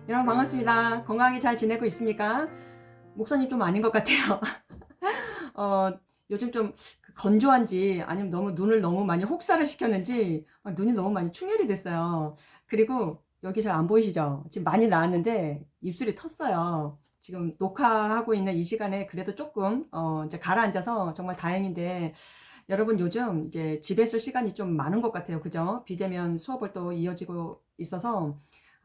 여러분 반갑습니다. 건강하게 잘 지내고 있습니까? 목사님 좀 아닌 것 같아요. 어, 요즘 좀 건조한지 아니면 너무 눈을 너무 많이 혹사를 시켰는지 눈이 너무 많이 충혈이 됐어요. 그리고 여기 잘 안 보이시죠? 지금 많이 나왔는데 입술이 텄어요. 지금 녹화하고 있는 이 시간에 그래도 조금 이제 가라앉아서 정말 다행인데 여러분 요즘 이제 집에 있을 시간이 좀 많은 것 같아요. 그죠? 비대면 수업을 또 이어지고 있어서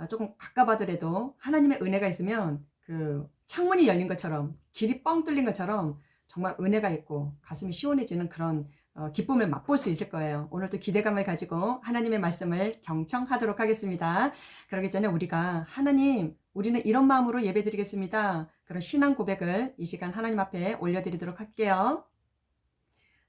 조금 가까워더라도 하나님의 은혜가 있으면 그 창문이 열린 것처럼 길이 뻥 뚫린 것처럼 정말 은혜가 있고 가슴이 시원해지는 그런 기쁨을 맛볼 수 있을 거예요. 오늘도 기대감을 가지고 하나님의 말씀을 경청하도록 하겠습니다. 그러기 전에 우리가 하나님, 우리는 이런 마음으로 예배드리겠습니다. 그런 신앙 고백을 이 시간 하나님 앞에 올려드리도록 할게요.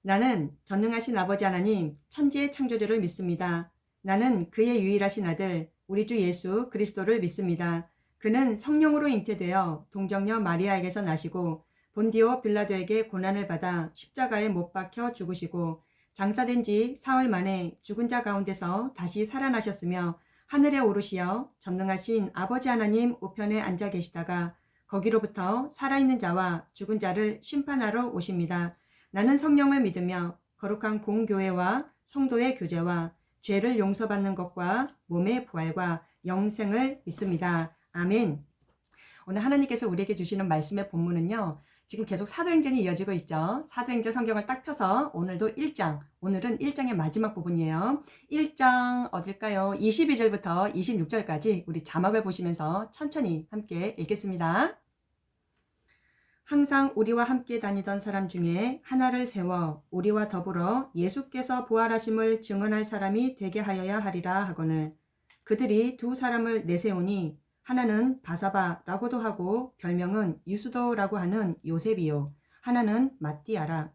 나는 전능하신 아버지 하나님, 천지의 창조주를 믿습니다. 나는 그의 유일하신 아들, 우리 주 예수 그리스도를 믿습니다. 그는 성령으로 잉태되어 동정녀 마리아에게서 나시고 본디오 빌라도에게 고난을 받아 십자가에 못 박혀 죽으시고 장사된 지 사흘 만에 죽은 자 가운데서 다시 살아나셨으며 하늘에 오르시어 전능하신 아버지 하나님 우편에 앉아 계시다가 거기로부터 살아있는 자와 죽은 자를 심판하러 오십니다. 나는 성령을 믿으며 거룩한 공교회와 성도의 교제와 죄를 용서받는 것과 몸의 부활과 영생을 믿습니다. 아멘. 오늘 하나님께서 우리에게 주시는 말씀의 본문은요. 지금 계속 사도행전이 이어지고 있죠. 사도행전 성경을 딱 펴서 오늘도 1장, 오늘은 1장의 마지막 부분이에요. 1장 어딜까요? 22절부터 26절까지 우리 자막을 보시면서 천천히 함께 읽겠습니다. 항상 우리와 함께 다니던 사람 중에 하나를 세워 우리와 더불어 예수께서 부활하심을 증언할 사람이 되게 하여야 하리라 하거늘 그들이 두 사람을 내세우니 하나는 바사바라고도 하고 별명은 유스도라고 하는 요셉이요 하나는 마띠아라.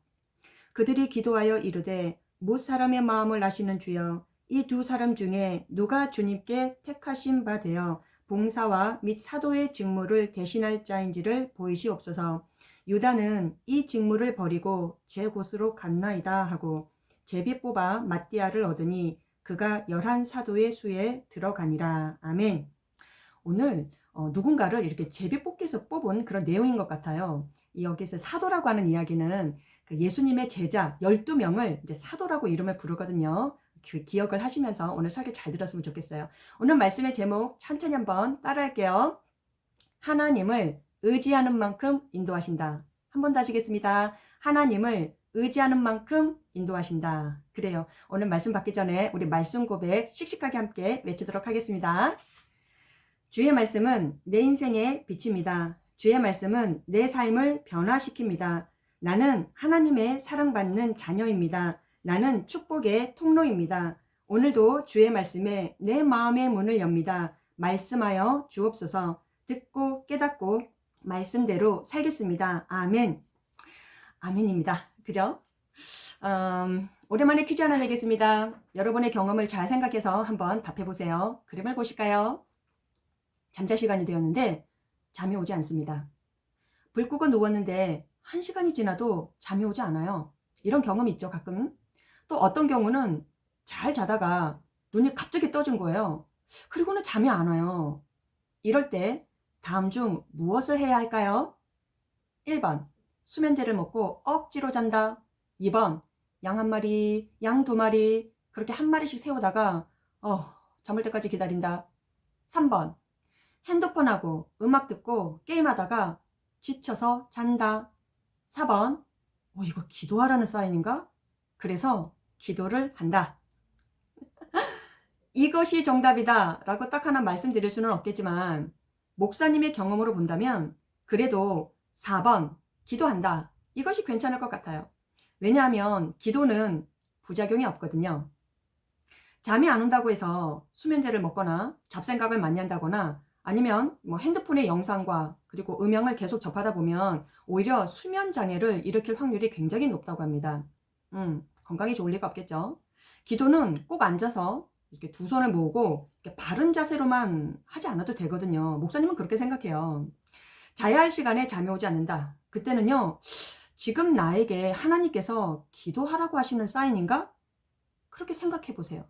그들이 기도하여 이르되 못 사람의 마음을 아시는 주여 이 두 사람 중에 누가 주님께 택하신 바 되어 봉사와 및 사도의 직무를 대신할 자인지를 보이시옵소서. 유다는 이 직무를 버리고 제 곳으로 갔나이다 하고 제비 뽑아 마띠아를 얻으니 그가 11사도의 수에 들어가니라. 아멘. 오늘 누군가를 이렇게 제비 뽑기에서 뽑은 그런 내용인 것 같아요. 여기서 사도라고 하는 이야기는 그 예수님의 제자 12명을 이제 사도라고 이름을 부르거든요. 그 기억을 하시면서 오늘 설교 잘 들었으면 좋겠어요. 오늘 말씀의 제목 천천히 한번 따라할게요. 하나님을 의지하는 만큼 인도하신다. 한 번 더 하시겠습니다. 하나님을 의지하는 만큼 인도하신다. 그래요. 오늘 말씀 받기 전에 우리 말씀 고백 씩씩하게 함께 외치도록 하겠습니다. 주의 말씀은 내 인생의 빛입니다. 주의 말씀은 내 삶을 변화시킵니다. 나는 하나님의 사랑받는 자녀입니다. 나는 축복의 통로입니다. 오늘도 주의 말씀에 내 마음의 문을 엽니다. 말씀하여 주옵소서. 듣고 깨닫고 말씀대로 살겠습니다. 아멘. 아멘입니다. 그죠? 오랜만에 퀴즈 하나 내겠습니다. 여러분의 경험을 잘 생각해서 한번 답해보세요. 그림을 보실까요? 잠잘 시간이 되었는데 잠이 오지 않습니다. 불 끄고 누웠는데 1시간이 지나도 잠이 오지 않아요. 이런 경험이 있죠, 가끔. 또 어떤 경우는 잘 자다가 눈이 갑자기 떠진 거예요. 그리고는 잠이 안 와요. 이럴 때 다음 중 무엇을 해야 할까요? 1번, 수면제를 먹고 억지로 잔다. 2번, 양 한 마리, 양 두 마리, 그렇게 한 마리씩 세우다가 잠올 때까지 기다린다. 3번, 핸드폰하고 음악 듣고 게임하다가 지쳐서 잔다. 4번, 이거 기도하라는 사인인가? 그래서 기도를 한다. 이것이 정답이다 라고 딱 하나 말씀드릴 수는 없겠지만 목사님의 경험으로 본다면 그래도 4번, 기도한다. 이것이 괜찮을 것 같아요. 왜냐하면 기도는 부작용이 없거든요. 잠이 안 온다고 해서 수면제를 먹거나 잡생각을 많이 한다거나 아니면 뭐 핸드폰의 영상과 그리고 음향을 계속 접하다 보면 오히려 수면 장애를 일으킬 확률이 굉장히 높다고 합니다. 건강에 좋을 리가 없겠죠. 기도는 꼭 앉아서 이렇게 두 손을 모으고 이렇게 바른 자세로만 하지 않아도 되거든요. 목사님은 그렇게 생각해요. 자야 할 시간에 잠이 오지 않는다. 그때는요, 지금 나에게 하나님께서 기도하라고 하시는 사인인가? 그렇게 생각해 보세요.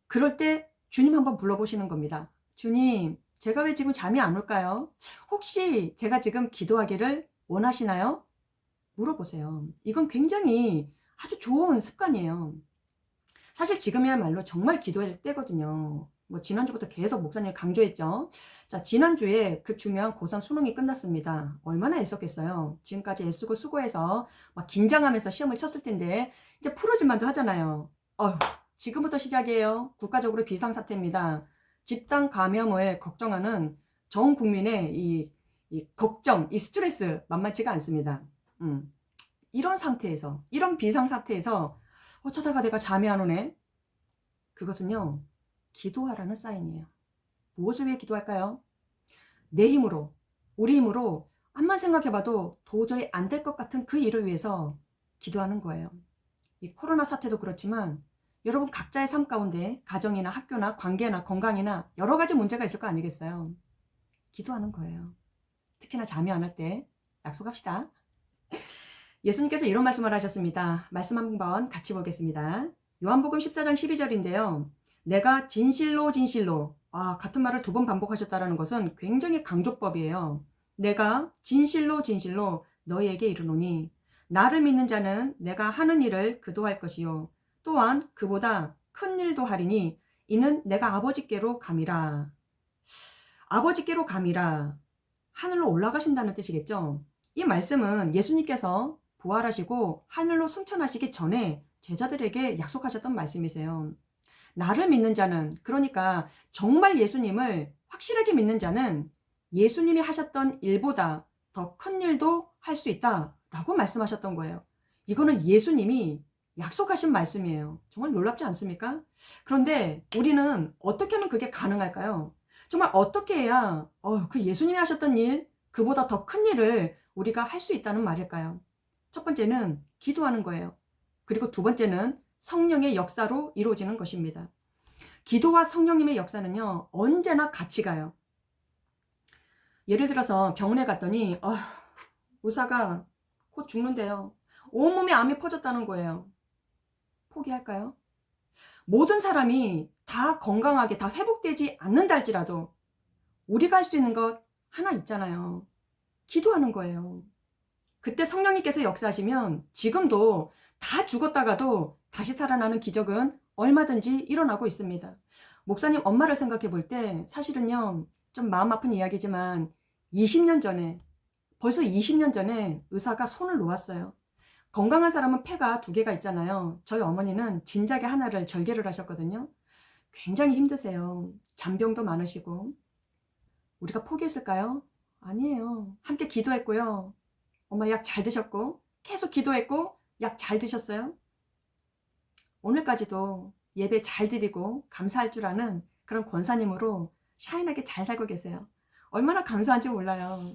그럴 때 주님 한번 불러보시는 겁니다. 주님, 제가 왜 지금 잠이 안 올까요? 혹시 제가 지금 기도하기를 원하시나요? 물어보세요. 이건 굉장히 아주 좋은 습관이에요. 사실 지금이야말로 정말 기도할 때거든요. 뭐 지난주부터 계속 목사님 강조했죠. 자, 지난주에 그 중요한 고3 수능이 끝났습니다. 얼마나 애썼겠어요. 지금까지 애쓰고 수고해서 막 긴장하면서 시험을 쳤을 텐데 이제 풀어질만도 하잖아요. 지금부터 시작이에요. 국가적으로 비상사태입니다. 집단 감염을 걱정하는 전 국민의 이 걱정, 이 스트레스 만만치가 않습니다. 이런 상태에서, 이런 비상사태에서 어쩌다가 내가 잠이 안 오네? 그것은요, 기도하라는 사인이에요. 무엇을 위해 기도할까요? 내 힘으로, 우리 힘으로 암만 생각해봐도 도저히 안 될 것 같은 그 일을 위해서 기도하는 거예요. 이 코로나 사태도 그렇지만 여러분 각자의 삶 가운데 가정이나 학교나 관계나 건강이나 여러 가지 문제가 있을 거 아니겠어요? 기도하는 거예요. 특히나 잠이 안 올 때 약속합시다. 예수님께서 이런 말씀을 하셨습니다. 말씀 한번 같이 보겠습니다. 요한복음 14장 12절인데요. 내가 진실로 진실로, 같은 말을 두 번 반복하셨다는 것은 굉장히 강조법이에요. 내가 진실로 진실로 너희에게 이르노니 나를 믿는 자는 내가 하는 일을 그도 할 것이요 또한 그보다 큰 일도 하리니 이는 내가 아버지께로 감이라. 아버지께로 감이라. 하늘로 올라가신다는 뜻이겠죠. 이 말씀은 예수님께서 부활하시고 하늘로 승천하시기 전에 제자들에게 약속하셨던 말씀이세요. 나를 믿는 자는, 그러니까 정말 예수님을 확실하게 믿는 자는 예수님이 하셨던 일보다 더 큰 일도 할 수 있다라고 말씀하셨던 거예요. 이거는 예수님이 약속하신 말씀이에요. 정말 놀랍지 않습니까? 그런데 우리는 어떻게 하면 그게 가능할까요? 정말 어떻게 해야 그 예수님이 하셨던 일, 그보다 더 큰 일을 우리가 할 수 있다는 말일까요? 첫 번째는 기도하는 거예요. 그리고 두 번째는 성령의 역사로 이루어지는 것입니다. 기도와 성령님의 역사는요, 언제나 같이 가요. 예를 들어서 병원에 갔더니 의사가 곧 죽는데요. 온몸에 암이 퍼졌다는 거예요. 포기할까요? 모든 사람이 다 건강하게 다 회복되지 않는다 할지라도 우리가 할 수 있는 것 하나 있잖아요. 기도하는 거예요. 그때 성령님께서 역사하시면 지금도 다 죽었다가도 다시 살아나는 기적은 얼마든지 일어나고 있습니다. 목사님 엄마를 생각해 볼 때 사실은요, 좀 마음 아픈 이야기지만 20년 전에, 벌써 20년 전에 의사가 손을 놓았어요. 건강한 사람은 폐가 2개가 있잖아요. 저희 어머니는 진작에 하나를 절개를 하셨거든요. 굉장히 힘드세요. 잔병도 많으시고. 우리가 포기했을까요? 아니에요. 함께 기도했고요. 엄마 약 잘 드셨고, 계속 기도했고, 약 잘 드셨어요? 오늘까지도 예배 잘 드리고 감사할 줄 아는 그런 권사님으로 샤인하게 잘 살고 계세요. 얼마나 감사한지 몰라요.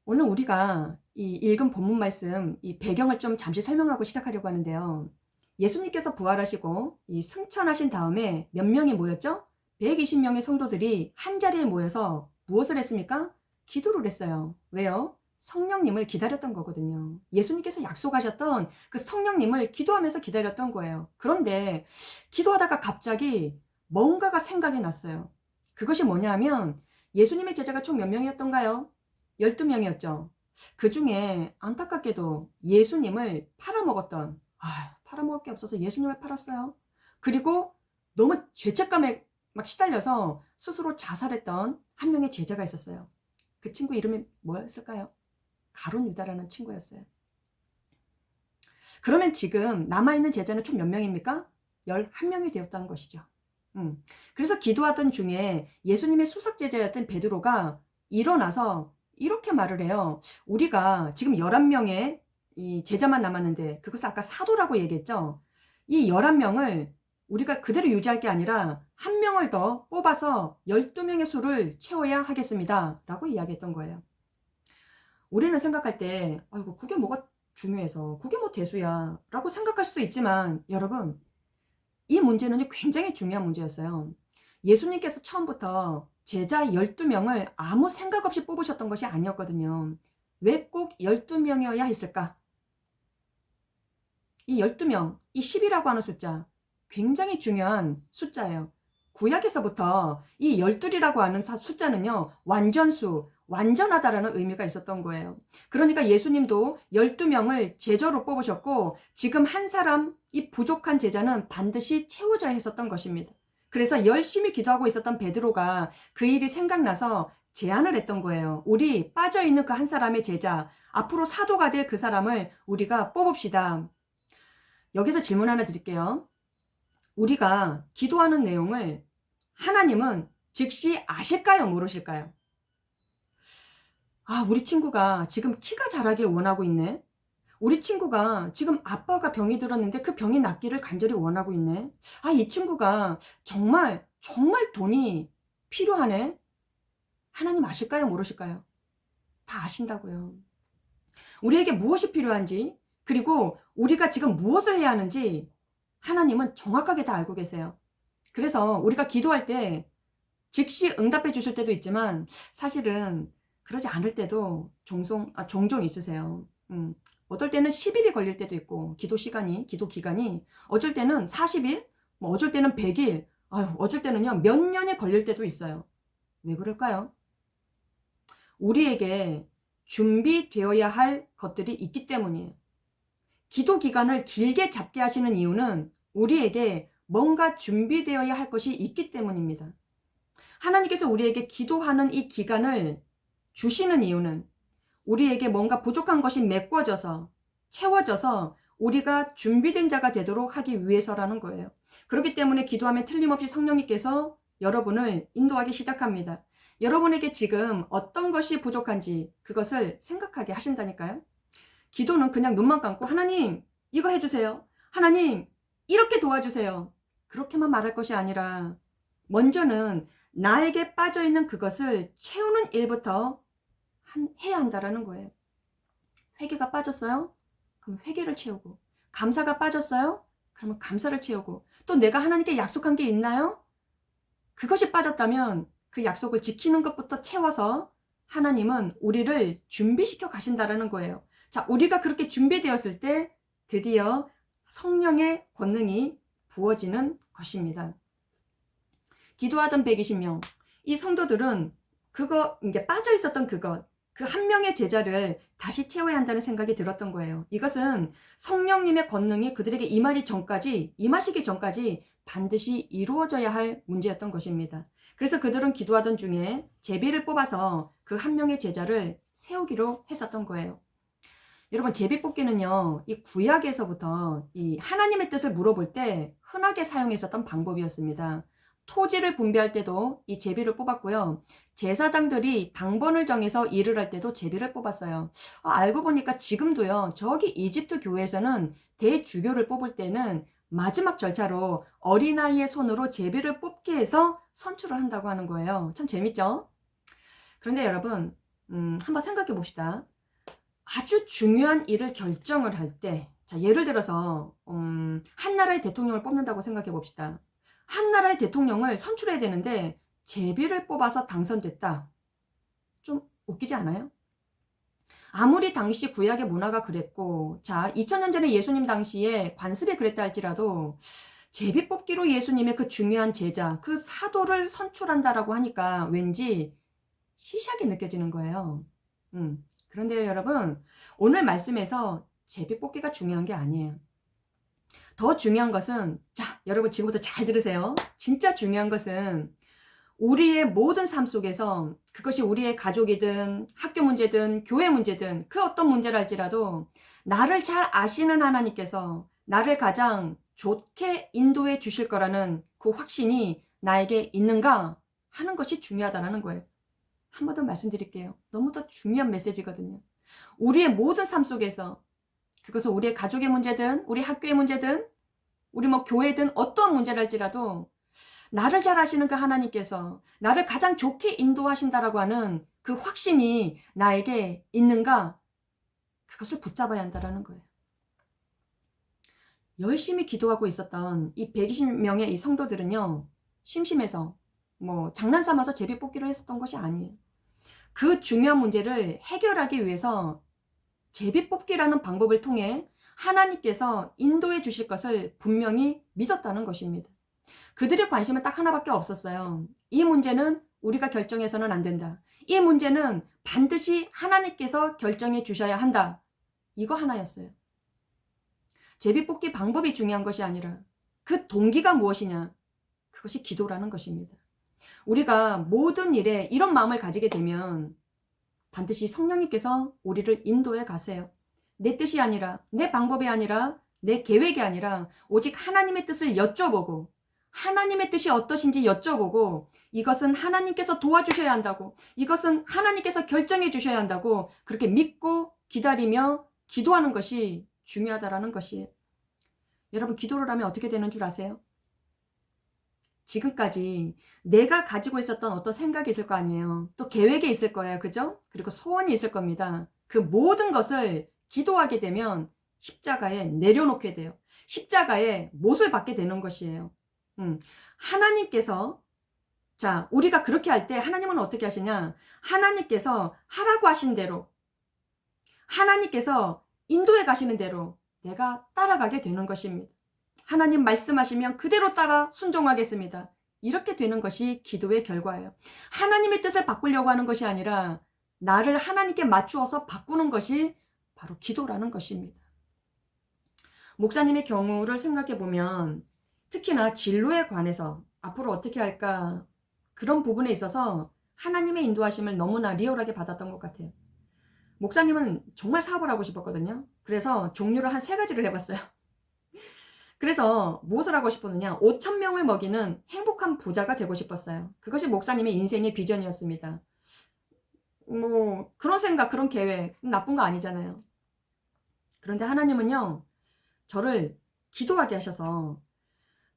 오늘 우리가 이 읽은 본문 말씀, 이 배경을 좀 잠시 설명하고 시작하려고 하는데요. 예수님께서 부활하시고 이 승천하신 다음에 몇 명이 모였죠? 120명의 성도들이 한 자리에 모여서 무엇을 했습니까? 기도를 했어요. 왜요? 성령님을 기다렸던 거거든요. 예수님께서 약속하셨던 그 성령님을 기도하면서 기다렸던 거예요. 그런데 기도하다가 갑자기 뭔가가 생각이 났어요. 그것이 뭐냐면 예수님의 제자가 총 몇 명이었던가요? 12명이었죠. 그 중에 안타깝게도 예수님을 팔아먹었던, 팔아먹을 게 없어서 예수님을 팔았어요. 그리고 너무 죄책감에 막 시달려서 스스로 자살했던 한 명의 제자가 있었어요. 그 친구 이름이 뭐였을까요? 가룟 유다라는 친구였어요. 그러면 지금 남아있는 제자는 총 몇 명입니까? 11명이 되었다는 것이죠. 그래서 기도하던 중에 예수님의 수석 제자였던 베드로가 일어나서 이렇게 말을 해요. 우리가 지금 11명의 이 제자만 남았는데 그것을 아까 사도라고 얘기했죠. 이 11명을 우리가 그대로 유지할 게 아니라 한 명을 더 뽑아서 12명의 수를 채워야 하겠습니다. 라고 이야기했던 거예요. 우리는 생각할 때 아이고 그게 뭐가 중요해서 그게 뭐 대수야 라고 생각할 수도 있지만 여러분 이 문제는 굉장히 중요한 문제였어요. 예수님께서 처음부터 제자 12명을 아무 생각 없이 뽑으셨던 것이 아니었거든요. 왜 꼭 12명이어야 했을까? 이 12명, 이 10이라고 하는 숫자 굉장히 중요한 숫자예요. 구약에서부터 이 12이라고 하는 숫자는요, 완전수, 완전하다라는 의미가 있었던 거예요. 그러니까 예수님도 12명을 제자로 뽑으셨고 지금 한 사람 이 부족한 제자는 반드시 채워져야 했었던 것입니다. 그래서 열심히 기도하고 있었던 베드로가 그 일이 생각나서 제안을 했던 거예요. 우리 빠져있는 그 한 사람의 제자, 앞으로 사도가 될 그 사람을 우리가 뽑읍시다. 여기서 질문 하나 드릴게요. 우리가 기도하는 내용을 하나님은 즉시 아실까요? 모르실까요? 아, 우리 친구가 지금 키가 자라길 원하고 있네. 우리 친구가 지금 아빠가 병이 들었는데 그 병이 낫기를 간절히 원하고 있네. 아, 이 친구가 정말 돈이 필요하네. 하나님 아실까요? 모르실까요? 다 아신다고요. 우리에게 무엇이 필요한지, 그리고 우리가 지금 무엇을 해야 하는지 하나님은 정확하게 다 알고 계세요. 그래서 우리가 기도할 때 즉시 응답해 주실 때도 있지만 사실은 그러지 않을 때도 종종 있으세요. 어떨 때는 10일이 걸릴 때도 있고 기도 기간이 어쩔 때는 40일, 뭐 어쩔 때는 100일, 어쩔 때는요 몇 년이 걸릴 때도 있어요. 왜 그럴까요? 우리에게 준비되어야 할 것들이 있기 때문이에요. 기도 기간을 길게 잡게 하시는 이유는 우리에게 뭔가 준비되어야 할 것이 있기 때문입니다. 하나님께서 우리에게 기도하는 이 기간을 주시는 이유는 우리에게 뭔가 부족한 것이 메꿔져서 채워져서 우리가 준비된 자가 되도록 하기 위해서라는 거예요. 그렇기 때문에 기도하면 틀림없이 성령님께서 여러분을 인도하기 시작합니다. 여러분에게 지금 어떤 것이 부족한지 그것을 생각하게 하신다니까요. 기도는 그냥 눈만 감고 하나님 이거 해주세요. 하나님 이렇게 도와주세요. 그렇게만 말할 것이 아니라 먼저는 나에게 빠져있는 그것을 채우는 일부터 해야 한다라는 거예요. 회개가 빠졌어요? 그럼 회개를 채우고, 감사가 빠졌어요? 그러면 감사를 채우고, 또 내가 하나님께 약속한 게 있나요? 그것이 빠졌다면 그 약속을 지키는 것부터 채워서 하나님은 우리를 준비시켜 가신다라는 거예요. 자, 우리가 그렇게 준비되었을 때 드디어 성령의 권능이 부어지는 것입니다. 기도하던 120명, 이 성도들은 이제 빠져 있었던 그 한 명의 제자를 다시 채워야 한다는 생각이 들었던 거예요. 이것은 성령님의 권능이 그들에게 임하시기 전까지 반드시 이루어져야 할 문제였던 것입니다. 그래서 그들은 기도하던 중에 제비를 뽑아서 그 한 명의 제자를 세우기로 했었던 거예요. 여러분, 제비 뽑기는요, 이 구약에서부터 이 하나님의 뜻을 물어볼 때 흔하게 사용했었던 방법이었습니다. 토지를 분배할 때도 이 제비를 뽑았고요. 제사장들이 당번을 정해서 일을 할 때도 제비를 뽑았어요. 알고 보니까 지금도요, 저기 이집트 교회에서는 대주교를 뽑을 때는 마지막 절차로 어린아이의 손으로 제비를 뽑게 해서 선출을 한다고 하는 거예요. 참 재밌죠? 그런데 여러분, 한번 생각해 봅시다. 아주 중요한 일을 결정을 할 때, 자, 예를 들어서 한 나라의 대통령을 뽑는다고 생각해 봅시다. 한 나라의 대통령을 선출해야 되는데 제비를 뽑아서 당선됐다. 좀 웃기지 않아요? 아무리 당시 구약의 문화가 그랬고, 자, 2000년 전에 예수님 당시에 관습이 그랬다 할지라도 제비 뽑기로 예수님의 그 중요한 제자, 그 사도를 선출한다라고 하니까 왠지 시시하게 느껴지는 거예요. 그런데요, 여러분, 오늘 말씀에서 제비 뽑기가 중요한 게 아니에요. 더 중요한 것은, 자, 여러분 지금부터 잘 들으세요. 진짜 중요한 것은 우리의 모든 삶 속에서 그것이 우리의 가족이든 학교 문제든 교회 문제든 그 어떤 문제라 할지라도 나를 잘 아시는 하나님께서 나를 가장 좋게 인도해 주실 거라는 그 확신이 나에게 있는가 하는 것이 중요하다는 거예요. 한 번 더 말씀드릴게요. 너무 더 중요한 메시지거든요. 우리의 모든 삶 속에서 그것은 우리의 가족의 문제든 우리 학교의 문제든 우리 교회든 어떠한 문제를 할지라도 나를 잘 아시는 그 하나님께서 나를 가장 좋게 인도하신다라고 하는 그 확신이 나에게 있는가? 그것을 붙잡아야 한다라는 거예요. 열심히 기도하고 있었던 이 120명의 이 성도들은요, 심심해서 장난 삼아서 제비 뽑기로 했었던 것이 아니에요. 그 중요한 문제를 해결하기 위해서 제비 뽑기라는 방법을 통해 하나님께서 인도해 주실 것을 분명히 믿었다는 것입니다. 그들의 관심은 딱 하나밖에 없었어요. 이 문제는 우리가 결정해서는 안 된다. 이 문제는 반드시 하나님께서 결정해 주셔야 한다. 이거 하나였어요. 제비뽑기 방법이 중요한 것이 아니라 그 동기가 무엇이냐. 그것이 기도라는 것입니다. 우리가 모든 일에 이런 마음을 가지게 되면 반드시 성령님께서 우리를 인도해 가세요. 내 뜻이 아니라, 내 방법이 아니라, 내 계획이 아니라 오직 하나님의 뜻을 여쭤보고 하나님의 뜻이 어떠신지 여쭤보고 이것은 하나님께서 도와주셔야 한다고, 이것은 하나님께서 결정해 주셔야 한다고 그렇게 믿고 기다리며 기도하는 것이 중요하다라는 것이에요. 여러분, 기도를 하면 어떻게 되는 줄 아세요? 지금까지 내가 가지고 있었던 어떤 생각이 있을 거 아니에요. 또 계획이 있을 거예요. 그죠? 그리고 소원이 있을 겁니다. 그 모든 것을 기도하게 되면 십자가에 내려놓게 돼요. 십자가에 못을 받게 되는 것이에요. 하나님께서, 자, 우리가 그렇게 할 때 하나님은 어떻게 하시냐? 하나님께서 하라고 하신 대로, 하나님께서 인도해 가시는 대로 내가 따라가게 되는 것입니다. 하나님 말씀하시면 그대로 따라 순종하겠습니다. 이렇게 되는 것이 기도의 결과예요. 하나님의 뜻을 바꾸려고 하는 것이 아니라 나를 하나님께 맞추어서 바꾸는 것이 바로 기도라는 것입니다. 목사님의 경우를 생각해 보면 특히나 진로에 관해서 앞으로 어떻게 할까, 그런 부분에 있어서 하나님의 인도하심을 너무나 리얼하게 받았던 것 같아요. 목사님은 정말 사업을 하고 싶었거든요. 그래서 종류를 한 3가지를 해봤어요. 그래서 무엇을 하고 싶었느냐? 5,000명을 먹이는 행복한 부자가 되고 싶었어요. 그것이 목사님의 인생의 비전이었습니다. 뭐 그런 생각, 그런 계획 나쁜 거 아니잖아요. 그런데 하나님은요, 저를 기도하게 하셔서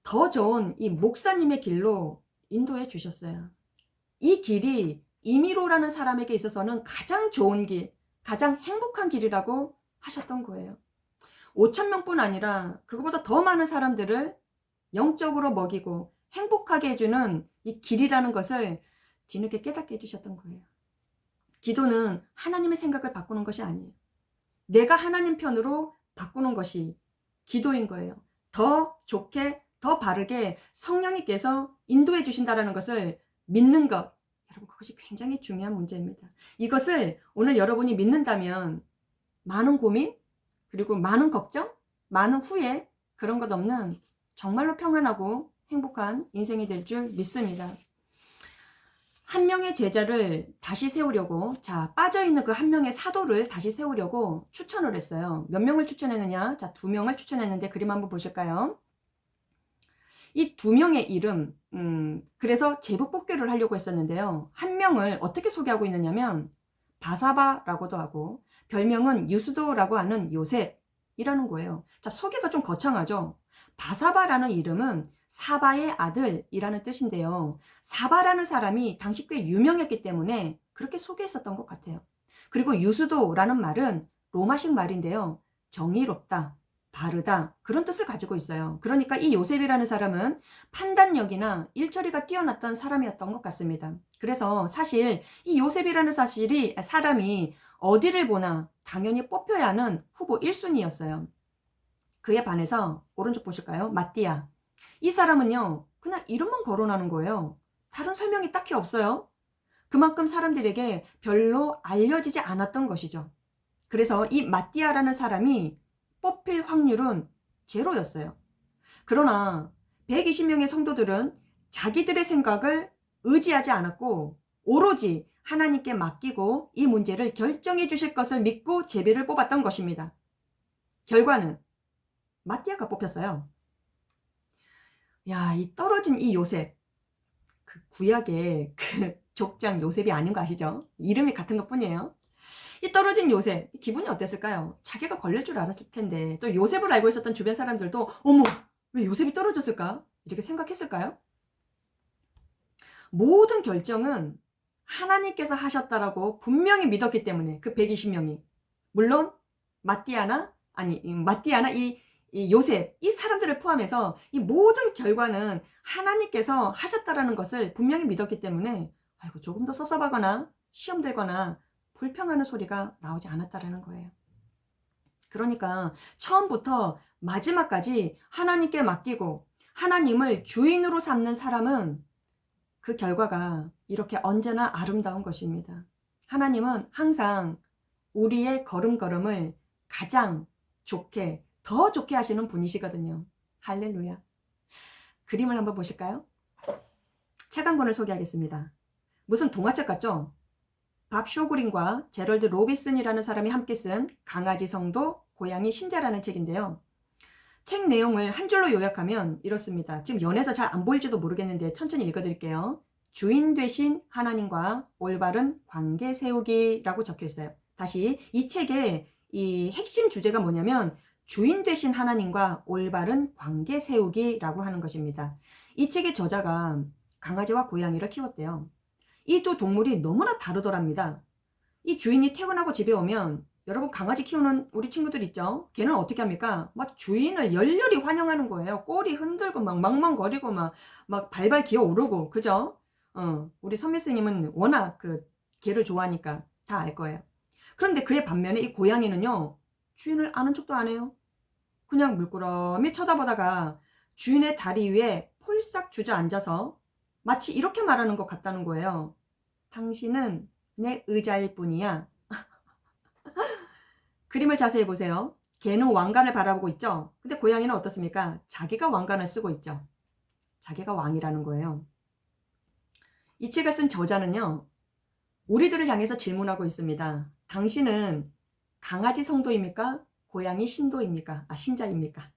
더 좋은 이 목사님의 길로 인도해 주셨어요. 이 길이 이미로라는 사람에게 있어서는 가장 좋은 길, 가장 행복한 길이라고 하셨던 거예요. 5,000명뿐 아니라 그거보다 더 많은 사람들을 영적으로 먹이고 행복하게 해주는 이 길이라는 것을 뒤늦게 깨닫게 해주셨던 거예요. 기도는 하나님의 생각을 바꾸는 것이 아니에요. 내가 하나님 편으로 바꾸는 것이 기도인 거예요. 더 좋게, 더 바르게 성령님께서 인도해 주신다는 것을 믿는 것. 여러분, 그것이 굉장히 중요한 문제입니다. 이것을 오늘 여러분이 믿는다면 많은 고민, 그리고 많은 걱정, 많은 후회, 그런 것 없는 정말로 평안하고 행복한 인생이 될 줄 믿습니다. 한 명의 제자를 다시 세우려고, 자, 빠져있는 그 한 명의 사도를 다시 세우려고 추천을 했어요. 몇 명을 추천했느냐? 자, 2명을 추천했는데 그림 한번 보실까요? 이 2명의 이름, 그래서 제복 뽑기를 하려고 했었는데요. 한 명을 어떻게 소개하고 있느냐면 바사바라고도 하고 별명은 유스도라고 하는 요셉이라는 거예요. 자, 소개가 좀 거창하죠. 바사바라는 이름은 사바의 아들이라는 뜻인데요. 사바라는 사람이 당시 꽤 유명했기 때문에 그렇게 소개했었던 것 같아요. 그리고 유스도라는 말은 로마식 말인데요. 정의롭다, 바르다, 그런 뜻을 가지고 있어요. 그러니까 이 요셉이라는 사람은 판단력이나 일처리가 뛰어났던 사람이었던 것 같습니다. 그래서 사실 이 요셉이라는 사람이 어디를 보나 당연히 뽑혀야 하는 후보 1순위였어요. 그에 반해서 오른쪽 보실까요? 마띠아. 이 사람은요, 그냥 이름만 거론하는 거예요. 다른 설명이 딱히 없어요. 그만큼 사람들에게 별로 알려지지 않았던 것이죠. 그래서 이 마띠아라는 사람이 뽑힐 확률은 제로였어요. 그러나 120명의 성도들은 자기들의 생각을 의지하지 않았고 오로지 하나님께 맡기고 이 문제를 결정해 주실 것을 믿고 제비를 뽑았던 것입니다. 결과는 마띠아가 뽑혔어요. 야, 이 떨어진 이 요셉, 그 구약의 그 족장 요셉이 아닌 거 아시죠? 이름이 같은 것 뿐이에요. 이 떨어진 요셉, 기분이 어땠을까요? 자기가 걸릴 줄 알았을 텐데, 또 요셉을 알고 있었던 주변 사람들도 어머, 왜 요셉이 떨어졌을까? 이렇게 생각했을까요? 모든 결정은 하나님께서 하셨다라고 분명히 믿었기 때문에 그 120명이, 물론 마띠아나 이 요셉, 이 사람들을 포함해서 이 모든 결과는 하나님께서 하셨다라는 것을 분명히 믿었기 때문에 아이고, 조금 더 섭섭하거나 시험 들거나 불평하는 소리가 나오지 않았다라는 거예요. 그러니까 처음부터 마지막까지 하나님께 맡기고 하나님을 주인으로 삼는 사람은 그 결과가 이렇게 언제나 아름다운 것입니다. 하나님은 항상 우리의 걸음걸음을 가장 좋게, 더 좋게 하시는 분이시거든요. 할렐루야. 그림을 한번 보실까요? 책 한 권을 소개하겠습니다. 무슨 동화책 같죠? 밥 쇼그린과 제럴드 로비슨이라는 사람이 함께 쓴 강아지 성도, 고양이 신자라는 책인데요. 책 내용을 한 줄로 요약하면 이렇습니다. 지금 연해서 잘 안 보일지도 모르겠는데 천천히 읽어드릴게요. 주인 되신 하나님과 올바른 관계 세우기라고 적혀 있어요. 다시 이 책의 이 핵심 주제가 뭐냐면 주인 되신 하나님과 올바른 관계 세우기라고 하는 것입니다. 이 책의 저자가 강아지와 고양이를 키웠대요. 이 두 동물이 너무나 다르더랍니다. 이 주인이 퇴근하고 집에 오면 여러분 강아지 키우는 우리 친구들 있죠? 걔는 어떻게 합니까? 막 주인을 열렬히 환영하는 거예요. 꼬리 흔들고 막 망망거리고 막 발발 기어오르고 그죠? 우리 선미스님은 워낙 그 개를 좋아하니까 다 알 거예요. 그런데 그의 반면에 이 고양이는요. 주인을 아는 척도 안 해요. 그냥 물끄러미 쳐다보다가 주인의 다리 위에 폴싹 주저앉아서 마치 이렇게 말하는 것 같다는 거예요. 당신은 내 의자일 뿐이야. 그림을 자세히 보세요. 개는 왕관을 바라보고 있죠. 근데 고양이는 어떻습니까? 자기가 왕관을 쓰고 있죠. 자기가 왕이라는 거예요. 이 책을 쓴 저자는요. 우리들을 향해서 질문하고 있습니다. 당신은 강아지 성도입니까? 고양이 신도입니까? 신자입니까?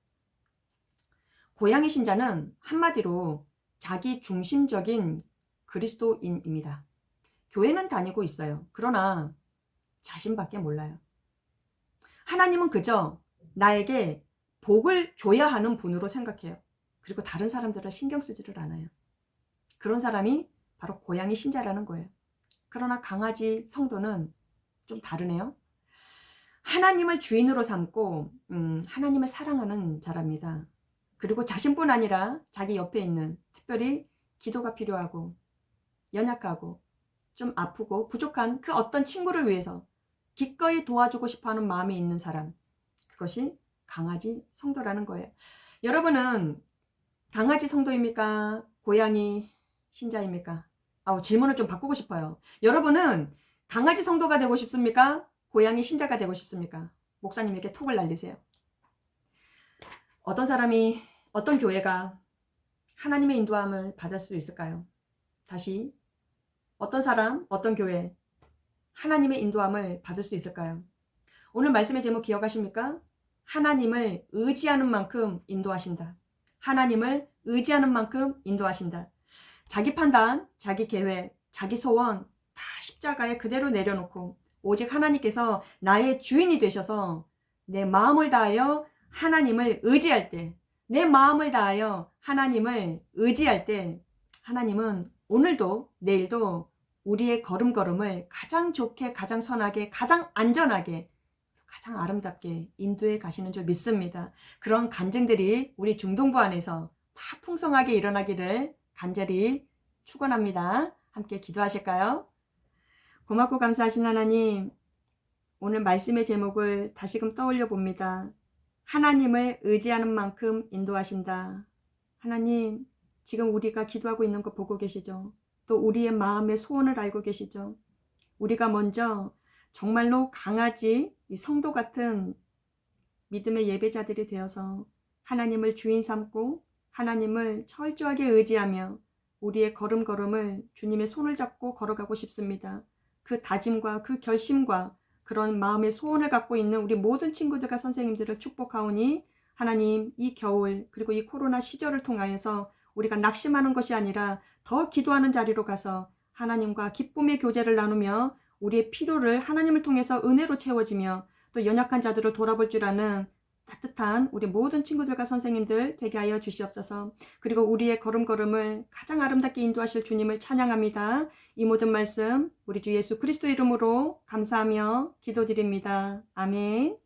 고양이 신자는 한마디로 자기 중심적인 그리스도인입니다. 교회는 다니고 있어요. 그러나 자신밖에 몰라요. 하나님은 그저 나에게 복을 줘야 하는 분으로 생각해요. 그리고 다른 사람들을 신경 쓰지를 않아요. 그런 사람이 바로 고양이 신자라는 거예요. 그러나 강아지 성도는 좀 다르네요. 하나님을 주인으로 삼고 하나님을 사랑하는 자랍니다. 그리고 자신뿐 아니라 자기 옆에 있는 특별히 기도가 필요하고 연약하고 좀 아프고 부족한 그 어떤 친구를 위해서 기꺼이 도와주고 싶어하는 마음이 있는 사람, 그것이 강아지 성도라는 거예요. 여러분은 강아지 성도입니까? 고양이 신자입니까? 질문을 좀 바꾸고 싶어요. 여러분은 강아지 성도가 되고 싶습니까? 고양이 신자가 되고 싶습니까? 목사님에게 톡을 날리세요. 어떤 사람이, 어떤 교회가 하나님의 인도함을 받을 수 있을까요? 다시, 어떤 사람, 어떤 교회 하나님의 인도함을 받을 수 있을까요? 오늘 말씀의 제목 기억하십니까? 하나님을 의지하는 만큼 인도하신다. 하나님을 의지하는 만큼 인도하신다. 자기 판단, 자기 계획, 자기 소원 다 십자가에 그대로 내려놓고 오직 하나님께서 나의 주인이 되셔서 내 마음을 다하여 하나님을 의지할 때, 내 마음을 다하여 하나님을 의지할 때 하나님은 오늘도 내일도 우리의 걸음걸음을 가장 좋게, 가장 선하게, 가장 안전하게, 가장 아름답게 인도해 가시는 줄 믿습니다. 그런 간증들이 우리 중동부 안에서 막 풍성하게 일어나기를 간절히 축원합니다. 함께 기도하실까요? 고맙고 감사하신 하나님, 오늘 말씀의 제목을 다시금 떠올려 봅니다. 하나님을 의지하는 만큼 인도하신다. 하나님, 지금 우리가 기도하고 있는 거 보고 계시죠? 또 우리의 마음의 소원을 알고 계시죠? 우리가 먼저 정말로 강아지, 이 성도 같은 믿음의 예배자들이 되어서 하나님을 주인 삼고 하나님을 철저하게 의지하며 우리의 걸음걸음을 주님의 손을 잡고 걸어가고 싶습니다. 그 다짐과 그 결심과 그런 마음의 소원을 갖고 있는 우리 모든 친구들과 선생님들을 축복하오니 하나님, 이 겨울 그리고 이 코로나 시절을 통하여서 우리가 낙심하는 것이 아니라 더 기도하는 자리로 가서 하나님과 기쁨의 교제를 나누며 우리의 필요를 하나님을 통해서 은혜로 채워지며 또 연약한 자들을 돌아볼 줄 아는 따뜻한 우리 모든 친구들과 선생님들 되게 하여 주시옵소서. 그리고 우리의 걸음걸음을 가장 아름답게 인도하실 주님을 찬양합니다. 이 모든 말씀 우리 주 예수 그리스도 이름으로 감사하며 기도드립니다. 아멘.